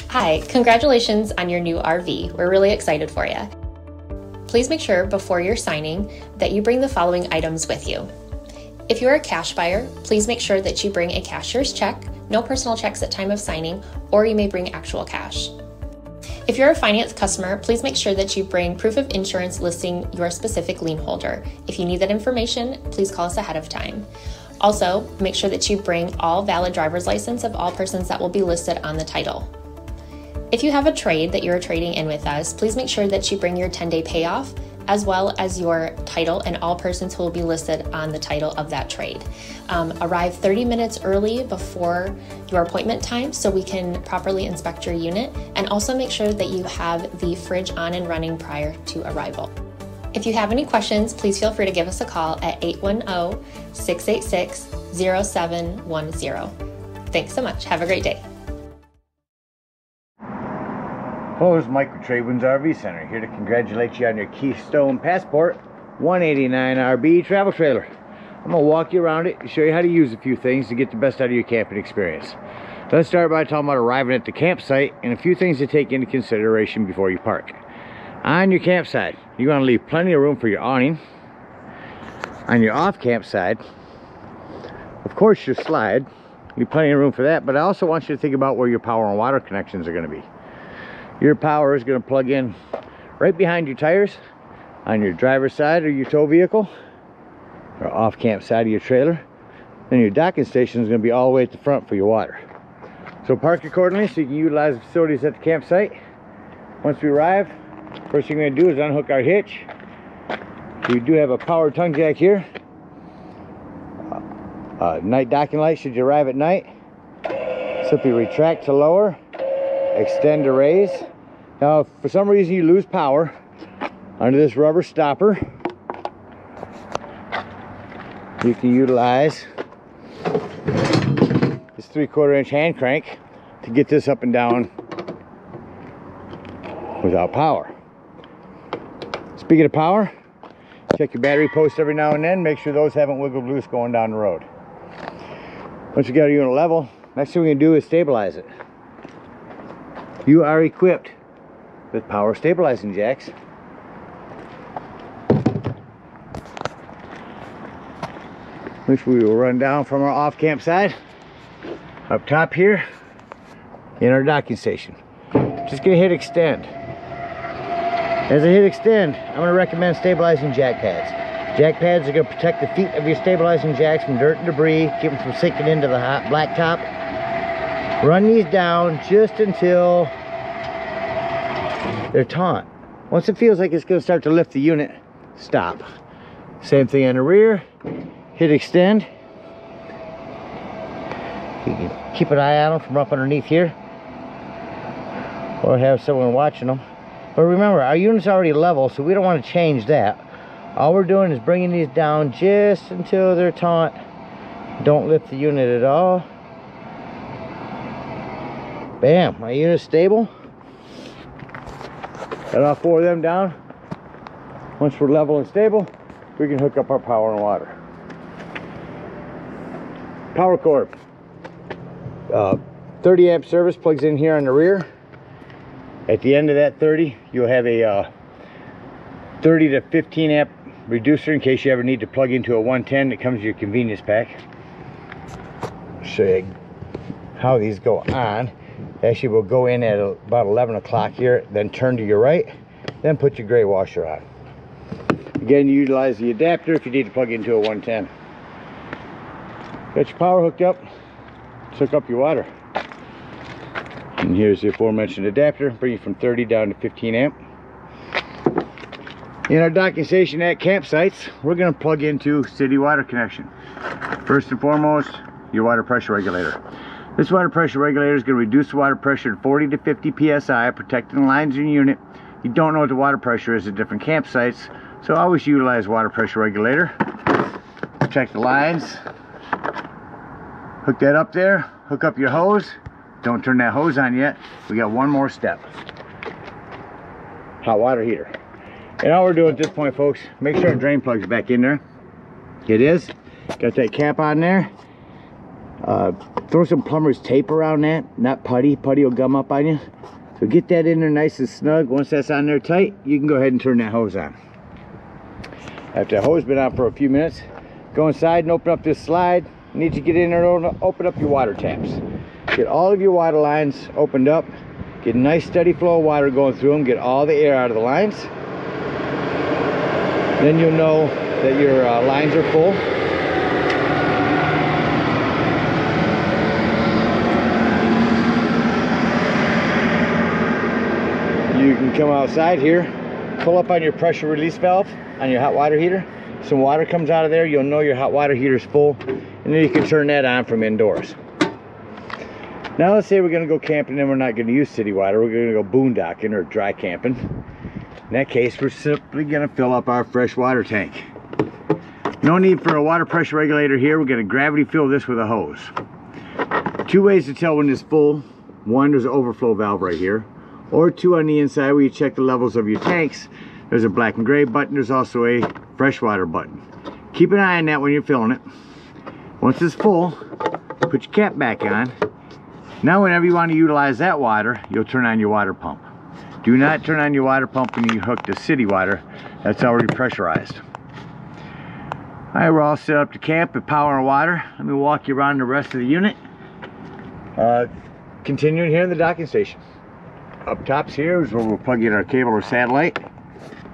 Hi, congratulations on your new RV. We're really excited for you. Please make sure before you're signing that you bring the following items with you. If you're a cash buyer, please make sure that you bring a cashier's check, no personal checks at time of signing, or you may bring actual cash. If you're a finance customer, please make sure that you bring proof of insurance listing your specific lien holder. If you need that information, please call us ahead of time. Also, make sure that you bring all valid driver's license of all persons that will be listed on the title. If you have a trade that you're trading in with us, please make sure that you bring your 10-day payoff as well as your title and all persons who will be listed on the title of that trade. Arrive 30 minutes early before your appointment time so we can properly inspect your unit, and also make sure that you have the fridge on and running prior to arrival. If you have any questions, please feel free to give us a call at 810-686-0710. Thanks so much. Have a great day. Hello, this is Mike with TradeWinds RV Center, here to congratulate you on your Keystone Passport 189 RB travel trailer. I'm going to walk you around it and show you how to use a few things to get the best out of your camping experience. Let's start by talking about arriving at the campsite and a few things to take into consideration before you park. On your campsite, you want to leave plenty of room for your awning. On your off campsite, of course your slide, leave plenty of room for that, but I also want you to think about where your power and water connections are going to be. Your power is going to plug in right behind your tires on your driver's side of your tow vehicle or off camp side of your trailer. Then your docking station is going to be all the way at the front for your water. So park accordingly so you can utilize the facilities at the campsite. Once we arrive, first thing we're going to do is unhook our hitch. We do have a power tongue jack here. Night docking light should you arrive at night. Simply retract to lower, extend to raise. Now if for some reason you lose power under this rubber stopper, you can utilize this 3/4 inch hand crank to get this up and down without power. Speaking of power, check your battery posts every now and then, make sure those haven't wiggled loose going down the road. Once you got your unit level, next thing we're going to do is stabilize it. You are equipped with power stabilizing jacks. Which we will run down from our off camp side up top here in our docking station. Just gonna hit extend. As I hit extend, I'm gonna recommend stabilizing jack pads. Jack pads are gonna protect the feet of your stabilizing jacks from dirt and debris, keep them from sinking into the hot blacktop. Run these down just until they're taut. Once it feels like it's going to start to lift the unit, stop. Same thing on the rear. Hit extend. You can keep an eye on them from up underneath here, or have someone watching them. But remember, our unit's already level, so we don't want to change that. All we're doing is bringing these down just until they're taut. Don't lift the unit at all. Bam, my unit's stable. Got all 4 of them down. Once we're level and stable, we can hook up our power and water. Power cord. 30 amp service plugs in here on the rear. At the end of that 30, you'll have a 30 to 15 amp reducer in case you ever need to plug into a 110 that comes with your convenience pack. I'll show you how these go on. Actually, we'll go in at about 11 o'clock here, then turn to your right, then put your gray washer on. Again, you utilize the adapter if you need to plug into a 110. Got your power hooked up, let's hook up your water. And here's the aforementioned adapter, bring it from 30 down to 15 amp. In our docking station at campsites, we're going to plug into city water connection. First and foremost, your water pressure regulator. This water pressure regulator is going to reduce the water pressure to 40 to 50 psi, protecting the lines in your unit. You don't know what the water pressure is at different campsites, so always utilize water pressure regulator. Protect the lines. Hook that up there. Hook up your hose. Don't turn that hose on yet. We got one more step. Hot water heater. And all we're doing at this point, folks, make sure our drain plug's back in there. It is. Got that cap on there. Throw some plumber's tape around that, not putty. Putty will gum up on you. So get that in there nice and snug. Once that's on there tight, you can go ahead and turn that hose on. After the hose has been on for a few minutes, go inside and open up this slide. You need to get in there and open up your water taps. Get all of your water lines opened up. Get a nice steady flow of water going through them. Get all the air out of the lines. Then you'll know that your lines are full. You can come outside here, pull up on your pressure release valve on your hot water heater. Some water comes out of there, you'll know your hot water heater is full, and then you can turn that on from indoors. Now let's say we're going to go camping and we're not going to use city water, we're going to go boondocking or dry camping. In that case, we're simply going to fill up our fresh water tank. No need for a water pressure regulator here, we're going to gravity fill this with a hose. Two ways to tell when it's full. One, there's an overflow valve right here. Or two, on the inside where you check the levels of your tanks, there's a black and gray button. There's also a freshwater button. Keep an eye on that when you're filling it. Once it's full, put your cap back on. Now whenever you want to utilize that water, you'll turn on your water pump. Do not turn on your water pump when you hook to city water. That's already pressurized. Alright, we're all set up to camp with power and water. Let me walk you around the rest of the unit. Continuing here in the docking station. Up tops here is where we'll plug in our cable or satellite.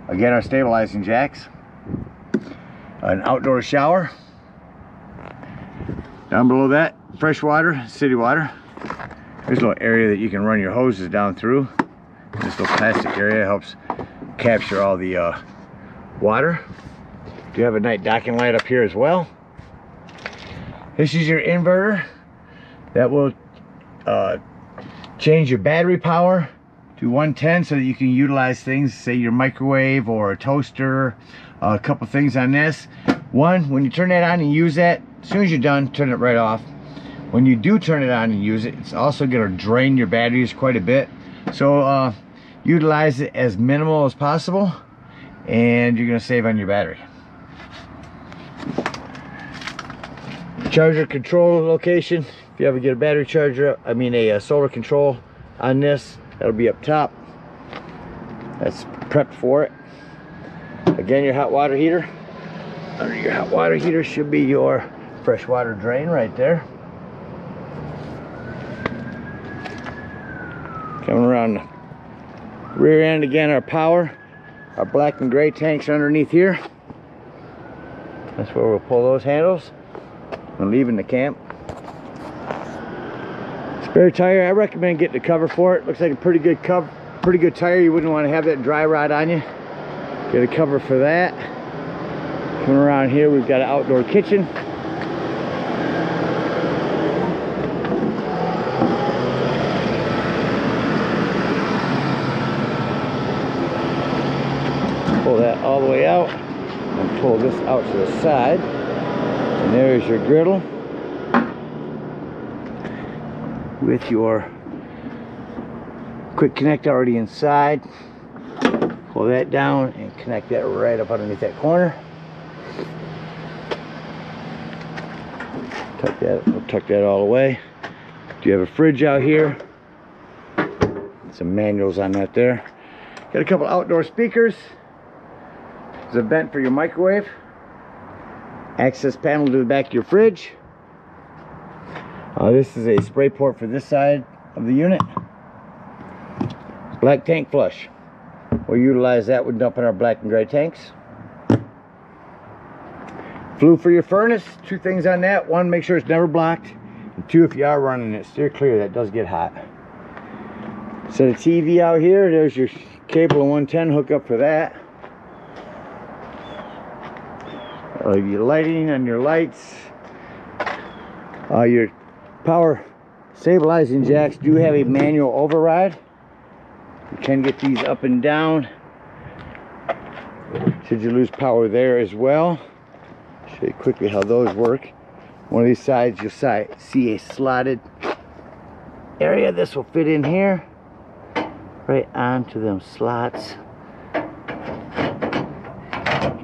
Again, our stabilizing jacks. An outdoor shower. Down below that, fresh water, city water. There's a little area that you can run your hoses down through. This little plastic area helps capture all the water. You have a night docking light up here as well. This is your inverter that will change your battery power to 110 so that you can utilize things, say your microwave or a toaster. A couple things on this. One, when you turn that on and use that, as soon as you're done, turn it right off. When you do turn it on and use it, it's also going to drain your batteries quite a bit. So utilize it as minimal as possible and you're going to save on your battery. Charger control location. If you ever get a battery charger, a solar control on this, that'll be up top. That's prepped for it. Again, your hot water heater. Under your hot water heater should be your fresh water drain right there. Coming around the rear end again, our power. Our black and gray tanks underneath here. That's where we'll pull those handles when leaving the camp. Spare tire, I recommend getting a cover for it. Looks like a pretty good cover, pretty good tire. You wouldn't want to have that dry rot on you. Get a cover for that. Coming around here, we've got an outdoor kitchen. Pull that all the way out and pull this out to the side. And there's your griddle with your quick connect already inside. Pull that down and connect that right up underneath that corner. Tuck that, we'll tuck that all away. Do you have a fridge out here? Some manuals on that there. Got a couple outdoor speakers. There's a vent for your microwave. Access panel to the back of your fridge. This is a spray port for this side of the unit. Black tank flush. We'll utilize that when dumping our black and gray tanks. Flue for your furnace. Two things on that. One, make sure it's never blocked. And two, if you are running it, steer clear. That does get hot. Set a TV out here. There's your cable and 110 hookup for that. Your lighting and your lights. Your power stabilizing jacks do have a manual override. You can get these up and down should you lose power there as well. I'll show you quickly how those work. One of these sides you'll see a slotted area. This will fit in here right onto them slots,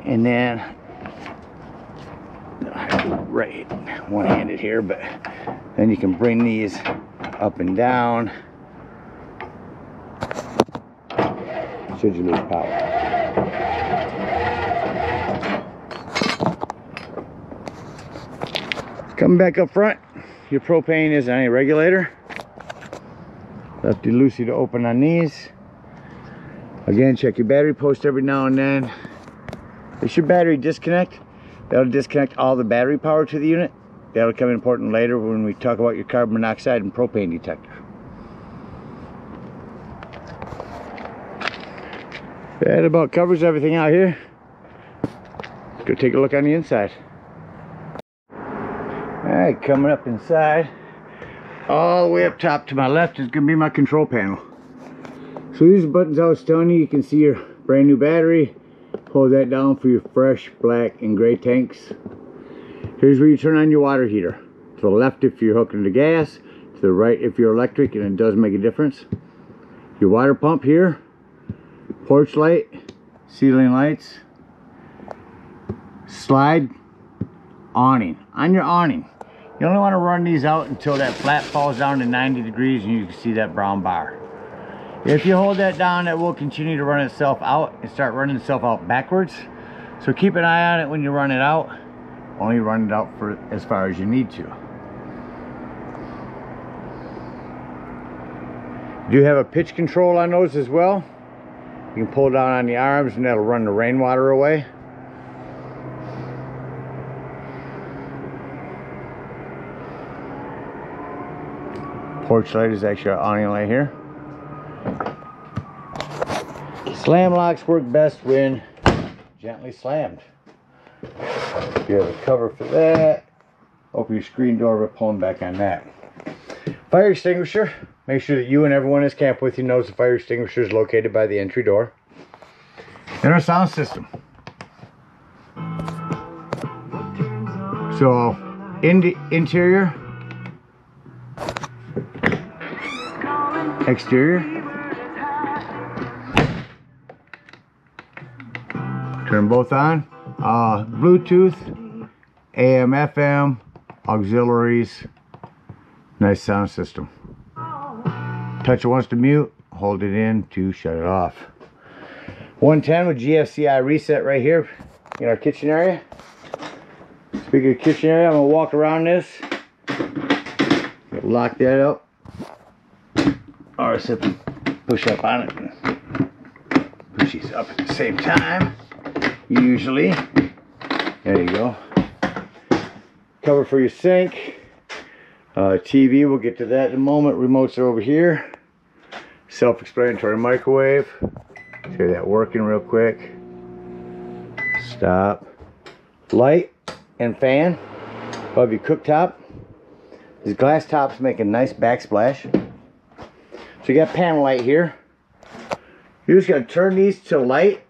and then right one-handed here, but then you can bring these up and down should you lose power. Coming back up front, your propane is on a regulator. Lefty loosey to open on these. Again, check your battery post every now and then. If your battery disconnect, that'll disconnect all the battery power to the unit. That'll come in important later when we talk about your carbon monoxide and propane detector. That about covers everything out here. Let's go take a look on the inside. Alright, coming up inside, all the way up top to my left is going to be my control panel. So these are buttons I was telling you. You can see your brand new battery. Hold that down for your fresh black and gray tanks. Here's where you turn on your water heater. To the left if you're hooking to gas, to the right if you're electric, and it does make a difference. Your water pump here, porch light, ceiling lights, slide, awning. On your awning, you only want to run these out until that flap falls down to 90 degrees and you can see that brown bar. If you hold that down, it will continue to run itself out and start running itself out backwards. So keep an eye on it when you run it out. Only run it out for as far as you need to. You do have a pitch control on those as well. You can pull down on the arms and that'll run the rainwater away. Porch light is actually our awning light here. Slam locks work best when gently slammed. You have a cover for that. Open your screen door by pulling back on that. Fire extinguisher. Make sure that you and everyone that's camped with you knows the fire extinguisher is located by the entry door. And our sound system. So in the interior, exterior, turn both on. Bluetooth, AM, FM, auxiliaries, nice sound system. Touch it once to mute, hold it in to shut it off. 110 with GFCI reset right here in our kitchen area. Speaking of kitchen area, I'm gonna walk around this, lock that up, or push up on it, push these up at the same time. Usually, there you go. Cover for your sink, TV, we'll get to that in a moment. Remotes are over here. Self-explanatory microwave. Show you that working real quick. Stop. Light and fan above your cooktop. These glass tops make a nice backsplash. So you got panel light here. You're just gonna turn these to light.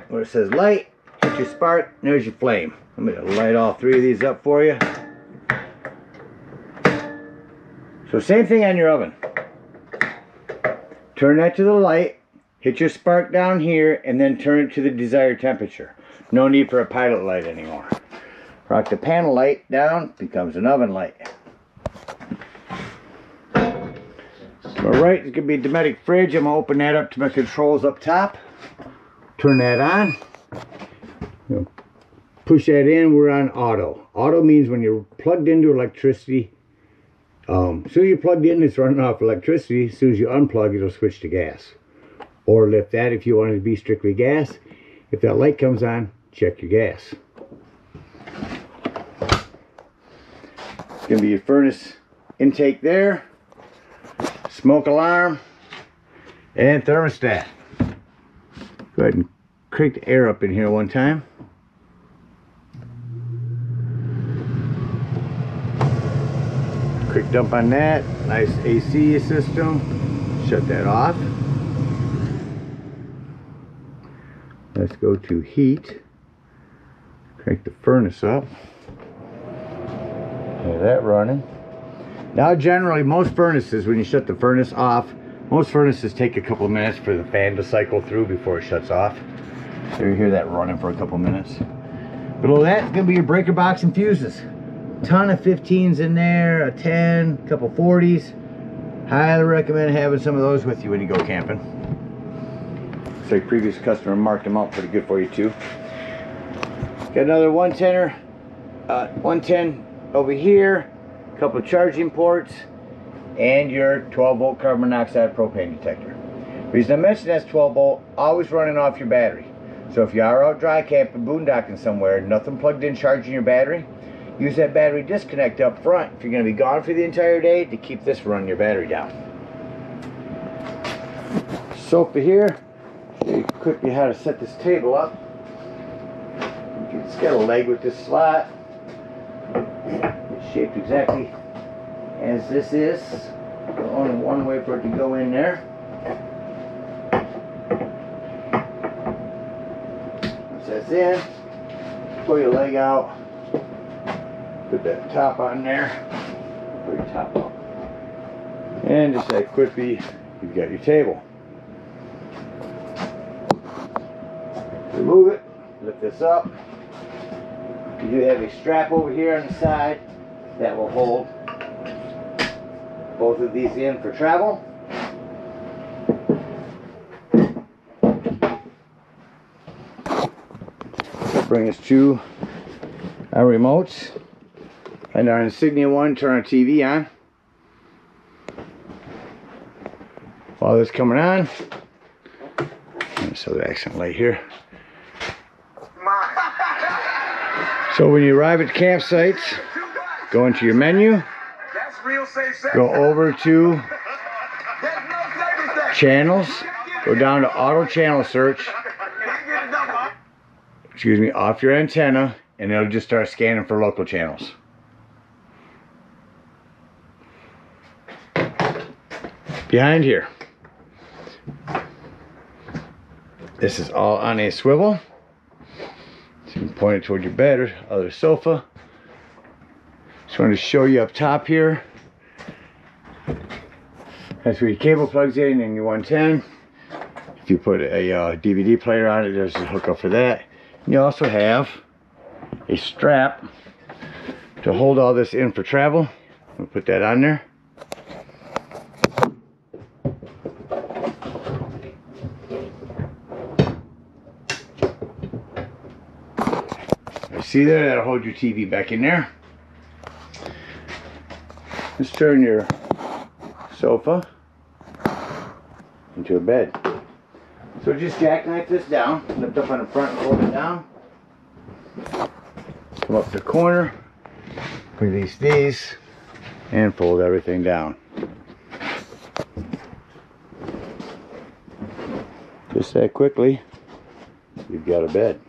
Where it says light, hit your spark, and there's your flame. I'm gonna light all three of these up for you. So same thing on your oven. Turn that to the light, hit your spark down here, and then turn it to the desired temperature. No need for a pilot light anymore. Rock the panel light down, becomes an oven light. To my right is going to be a Dometic fridge. I'm going to open that up to my controls up top. Turn that on. Push that in, we're on auto. Auto means when you're plugged into electricity, as soon as you're plugged in, it's running off electricity. As soon as you unplug, it'll switch to gas. Or lift that if you want it to be strictly gas. If that light comes on, check your gas. It's going to be your furnace intake there, smoke alarm, and thermostat. Go ahead and crank the air up in here one time. Quick dump on that. Nice AC system. Shut that off. Let's go to heat. Crank the furnace up. Have that running. Now generally most furnaces, when you shut the furnace off, most furnaces take a couple of minutes for the fan to cycle through before it shuts off. So you hear that running for a couple of minutes. Below that is going to be your breaker box and fuses. ton of 15s in there, a 10, a couple 40s. Highly recommend having some of those with you when you go camping. Looks like previous customer marked them out pretty good for you too. Got another 110er, 110 over here, a couple of charging ports, and your 12 volt carbon monoxide propane detector. The reason I mention that's 12 volt, always running off your battery. So if you are out dry camping, boondocking somewhere, nothing plugged in charging your battery, use that battery disconnect up front if you're going to be gone for the entire day to keep this running your battery down. Sofa here, show you quickly how to set this table up. It's got a leg with this slot. It's shaped exactly as this is. There's only one way for it to go in there. Once that's in, pull your leg out. Put that top on there. Pull your top out. And just like quickly, you've got your table. Remove it. Lift this up. You do have a strap over here on the side that will hold both of these in for travel. Bring us to our remotes. And our Insignia one, turn our TV on. While this is coming on, so the accent light here. So when you arrive at campsites, go into your menu, go over to channels, go down to auto channel search, excuse me, off your antenna, and it'll just start scanning for local channels. Behind here, this is all on a swivel. So you can point it toward your bed or other sofa. Just wanted to show you up top here. That's where your cable plugs in your 110. If you put a DVD player on it, there's a hookup for that. You also have a strap to hold all this in for travel. We'll put that on there. See there, that'll hold your TV back in there. Let's turn your sofa into a bed. So just jackknife this down, lift up on the front and hold it down. Come up the corner, release these, and fold everything down. Just that quickly, you've got a bed.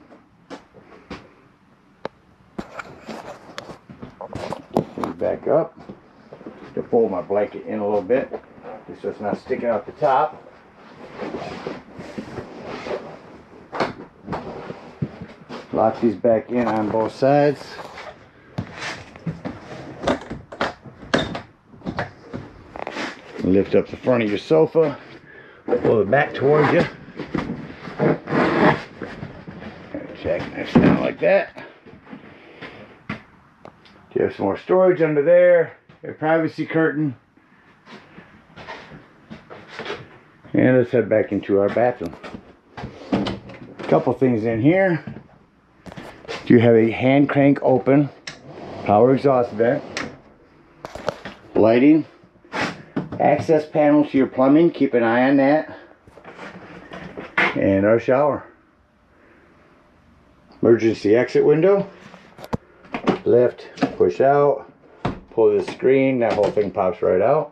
Back up to fold my blanket in a little bit just so it's not sticking out the top. Lock these back in on both sides. Lift up the front of your sofa, pull it back towards you. Jackknife down like that. You have some more storage under there, a privacy curtain. And let's head back into our bathroom. A couple things in here. You have a hand crank open power exhaust vent, lighting, access panel to your plumbing, keep an eye on that, and our shower. Emergency exit window. Lift, push out, pull the screen, that whole thing pops right out.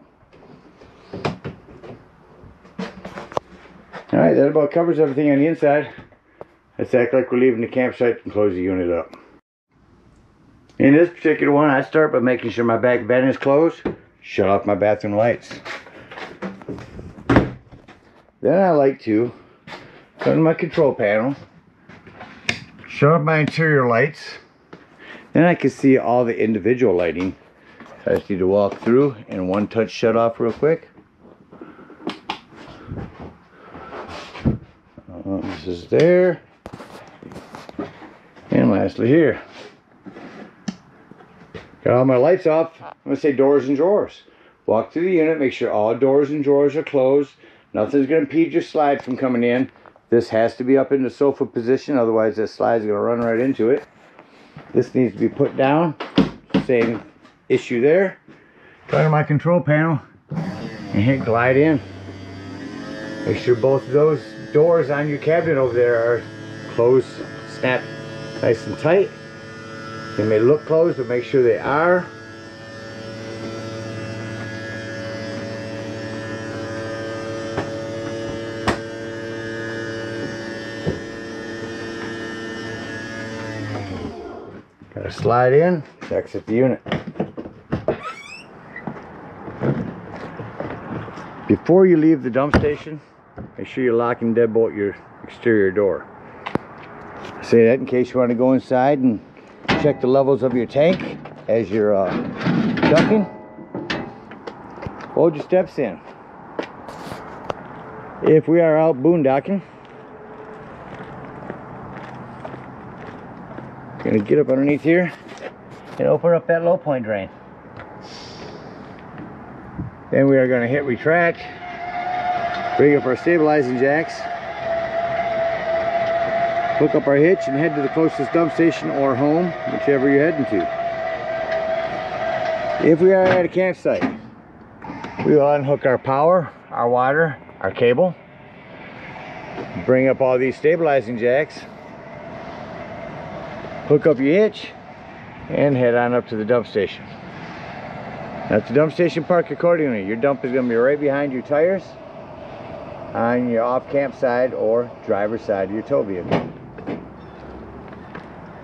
Alright, that about covers everything on the inside. Let's act like we're leaving the campsite and close the unit up. In this particular one, I start by making sure my back vent is closed, shut off my bathroom lights. Then I like to turn my control panel, shut off my interior lights. Then I can see all the individual lighting. I just need to walk through and one touch shut off real quick. This is there. And lastly here. Got all my lights off. I'm going to say doors and drawers. Walk through the unit, make sure all doors and drawers are closed. Nothing's going to impede your slide from coming in. This has to be up in the sofa position, otherwise that slide's going to run right into it. This needs to be put down. Same issue there. Go to my control panel and hit glide in. Make sure both of those doors on your cabinet over there are closed, snap nice and tight. They may look closed, but make sure they are. Gotta slide in, exit the unit. Before you leave the dump station, make sure you lock and deadbolt your exterior door. I say that in case you want to go inside and check the levels of your tank as you're dumping. Hold your steps in. If we are out boondocking, gonna get up underneath here and open up that low point drain. Then we are going to hit retract, bring up our stabilizing jacks, hook up our hitch and head to the closest dump station or home, whichever you're heading to. If we are at a campsite, we will unhook our power, our water, our cable, bring up all these stabilizing jacks, hook up your hitch, and head on up to the dump station. At the dump station, park accordingly. Your dump is going to be right behind your tires on your off-camp side or driver's side of your tow vehicle.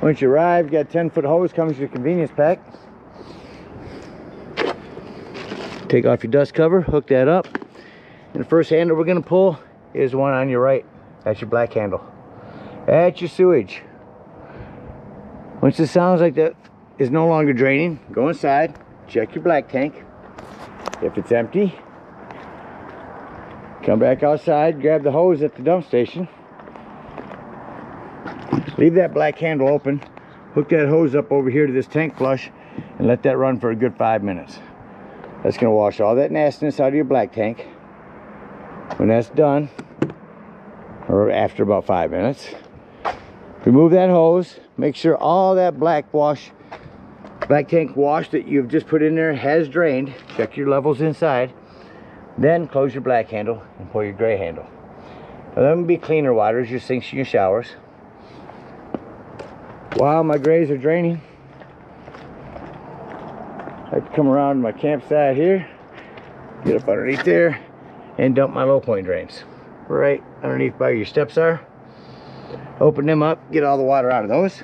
Once you arrive, you got a 10-foot hose, comes with your convenience pack. Take off your dust cover, hook that up. And the first handle we're going to pull is one on your right. That's your black handle. That's your sewage. Once it sounds like that is no longer draining, go inside. Check your black tank. If it's empty, come back outside, grab the hose at the dump station. Leave that black handle open. Hook that hose up over here to this tank flush and let that run for a good 5 minutes. That's going to wash all that nastiness out of your black tank. When that's done, or after about 5 minutes, remove that hose. Make sure all that black tank wash that you've just put in there has drained. Check your levels inside. Then close your black handle and pull your gray handle. Now that would be cleaner waters, your sinks and your showers. While my grays are draining, I have to come around my campsite here, get up underneath there, and dump my low point drains. Right underneath by your steps are. Open them up, get all the water out of those.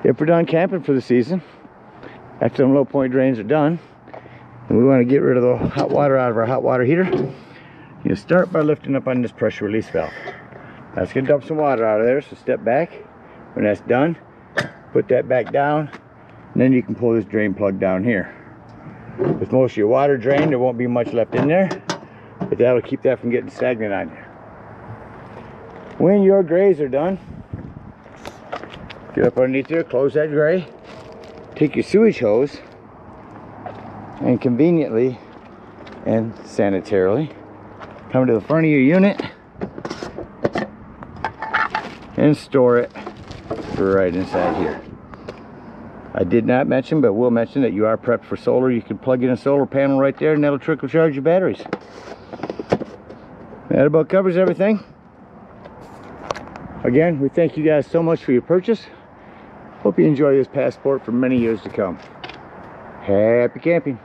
If we're done camping for the season, after them low point drains are done, and we want to get rid of the hot water out of our hot water heater, you start by lifting up on this pressure release valve. That's going to dump some water out of there, so step back. When that's done, put that back down, and then you can pull this drain plug down here. With most of your water drained, there won't be much left in there, but that'll keep that from getting stagnant on you. When your grays are done, get up underneath there, close that gray, take your sewage hose, and conveniently and sanitarily come to the front of your unit and store it right inside here. I did not mention, but will mention that you are prepped for solar. You can plug in a solar panel right there and that'll trickle charge your batteries. That about covers everything. Again, we thank you guys so much for your purchase. Hope you enjoy this Passport for many years to come. Happy camping.